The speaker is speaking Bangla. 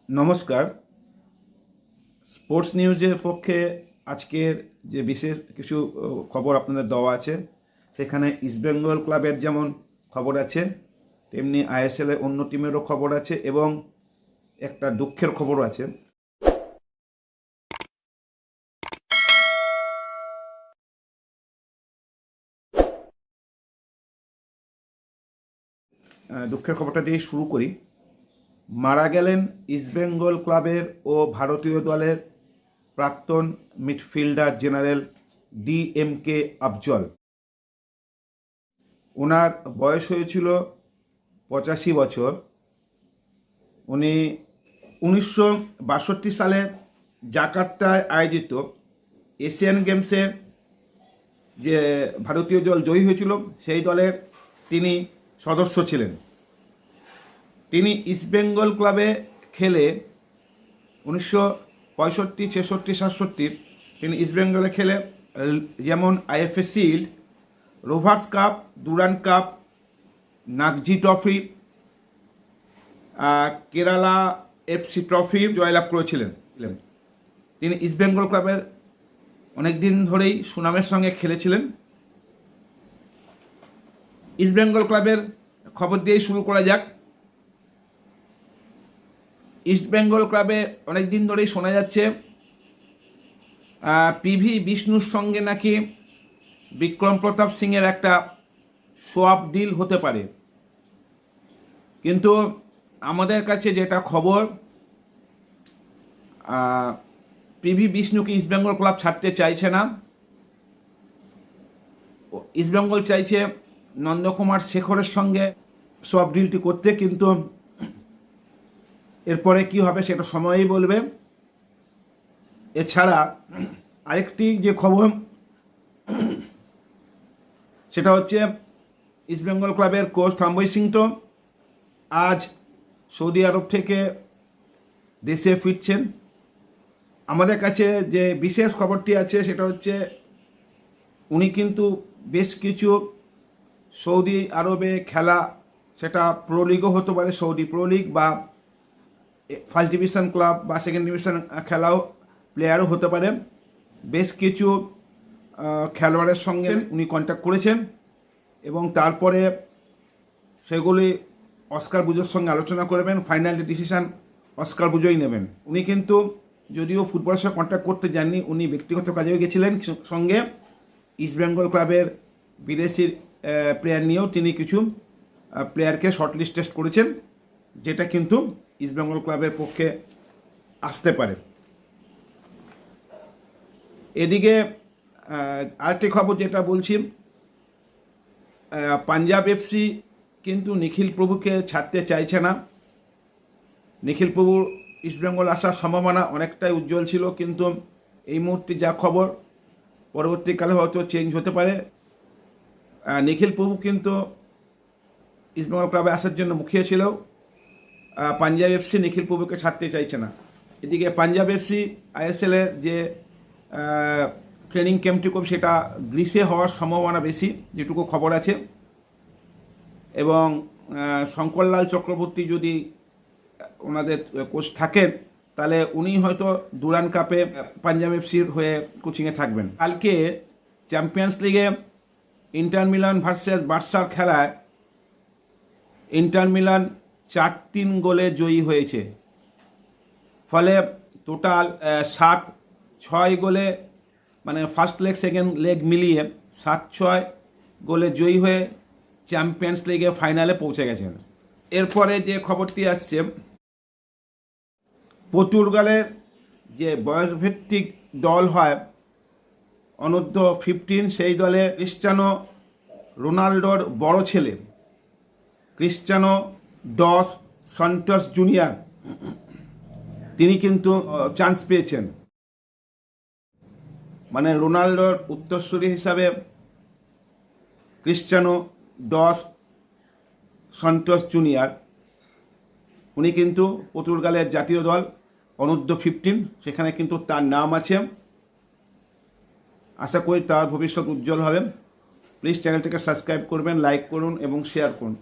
নমস্কার। স্পোর্টস নিউজের পক্ষে আজকের যে বিশেষ কিছু খবর আপনাদের দেওয়া আছে, সেখানে ইস্টবেঙ্গল ক্লাবের যেমন খবর আছে, তেমনি আইএসএলের অন্য টিমেরও খবর আছে এবং একটা দুঃখের খবরও আছে। দুঃখের খবরটা দিয়ে শুরু করি। মারা গেলেন ইস্টবেঙ্গল ক্লাবের ও ভারতীয় দলের প্রাক্তন মিডফিল্ডার জেনারেল DMK আফজল। ওনার বয়স হয়েছিল 85 বছর। উনি 1962 সালে জাকার্তায় আয়োজিত এশিয়ান গেমসের যে ভারতীয় দল জয়ী হয়েছিল, সেই দলের তিনি সদস্য ছিলেন। তিনি ইস্টবেঙ্গল ক্লাবে খেলে 1965, 66, 67 তিনি ইস্টবেঙ্গলে খেলে যেমন IFA shield, Rovers cup, Durand cup, Nagjee trophy, Kerala FC trophy জয়লাভ করেছিলেন। তিনি ইস্টবেঙ্গল ক্লাবের অনেক দিন ধরেই সুনামের সঙ্গে খেলেছিলেন। ইস্টবেঙ্গল ক্লাবের খবর দিয়েই শুরু করা যাক। ইস্টবেঙ্গল ক্লাবে অনেক দিন ধরেই শোনা যাচ্ছে PV বিষ্ণুর সঙ্গে নাকি বিক্রম প্রতাপ সিংয়ের একটা সোয়াপ ডিল হতে পারে, কিন্তু আমাদের কাছে যেটা খবর, PV বিষ্ণুকে ইস্টবেঙ্গল ক্লাব ছাড়তে চাইছে না। ইস্টবেঙ্গল চাইছে নন্দকুমার শেখরের সঙ্গে সোয়াপ ডিলটি করতে, কিন্তু এরপরে কি হবে সেটা সময়ই বলবে। এছাড়া আরেকটি যে খবর, সেটা হচ্ছে ইস্টবেঙ্গল ক্লাবের কোচ থাম্বই সিং তো আজ সৌদি আরব থেকে দেশে ফিরছেন। আমাদের কাছে যে বিশেষ খবরটি আছে সেটা হচ্ছে উনি কিন্তু বেশ কিছু সৌদি আরবে খেলা, সেটা প্রো লিগও হতে পারে, সৌদি প্রো লিগ বা ফার্স্ট ডিভিশন ক্লাব বা সেকেন্ড ডিভিশন খেলাও প্লেয়ারও হতে পারে, বেশ কিছু খেলোয়াড়ের সঙ্গে উনি কন্ট্যাক্ট করেছেন এবং তারপরে সেগুলি অস্কার বুজোর সঙ্গে আলোচনা করবেন। ফাইনাল ডিসিশান অস্কার বুজোই নেবেন। উনি কিন্তু যদিও ফুটবলের সঙ্গে কন্ট্যাক্ট করতে যাননি, উনি ব্যক্তিগত কাজেও গেছিলেন, সঙ্গে ইস্টবেঙ্গল ক্লাবের বিদেশি প্লেয়ার নিয়েও তিনি কিছু প্লেয়ারকে শর্টলিস্ট টেস্ট করেছেন, যেটা কিন্তু ইস্টবেঙ্গল ক্লাবের পক্ষে আসতে পারে। এদিকে আরেকটি খবর যেটা বলছি, পাঞ্জাব FC কিন্তু নিখিল প্রভুকে ছাড়তে চাইছে না। নিখিল প্রভুর ইস্টবেঙ্গল আসার সম্ভাবনা অনেকটাই উজ্জ্বল ছিল, কিন্তু এই মুহূর্তে যা খবর, পরবর্তীকালে হয়তো চেঞ্জ হতে পারে। নিখিল প্রভু কিন্তু ইস্টবেঙ্গল ক্লাবে আসার জন্য মুখিয়ে ছিল। পাঞ্জাব FC নিখিল প্রভুকে ছাড়তে চাইছে না। এদিকে পাঞ্জাব FC ISL-এর যে ট্রেনিং ক্যাম্পটি করবে, সেটা গ্রিসে হওয়ার সম্ভাবনা বেশি, যেটুকু খবর আছে। এবং শঙ্করলাল চক্রবর্তী যদি ওনাদের কোচ থাকেন, তাহলে উনি হয়তো ডুরান্ড কাপে পাঞ্জাব FCর হয়ে কোচিংয়ে থাকবেন। কালকে চ্যাম্পিয়ন্স লিগে ইন্টার মিলান ভার্সেস বার্সার খেলায় ইন্টার মিলান 4-3 গোলে জয়ী হয়েছে। ফলে টোটাল 7-6 গোলে, মানে ফার্স্ট লেগ সেকেন্ড লেগ মিলিয়ে 7-6 গোলে জয়ী হয়ে চ্যাম্পিয়ন্স লিগে ফাইনালে পৌঁছে গেছেন। এরপরে যে খবরটি আসছে, পর্তুগালের যে বয়সভিত্তিক দল হয় অনূর্ধ্ব 15, সেই দলে ক্রিস্টিয়ানো রোনাল্ডোর বড় ছেলে ক্রিস্টিয়ানো ডস সান্টোস জুনিয়র, তিনি কিন্তু চান্স পেয়েছেন। মানে রোনাল্ডোর উত্তরসূরি হিসাবে ক্রিস্টিয়ানো ডস সান্টোস জুনিয়র, উনি কিন্তু পর্তুগালের জাতীয় দল অনূর্ধ্ব 15, সেখানে কিন্তু তার নাম আছে। আশা করি তার ভবিষ্যৎ উজ্জ্বল হবে। প্লিজ চ্যানেলটিকে সাবস্ক্রাইব করবেন, লাইক করুন এবং শেয়ার করুন।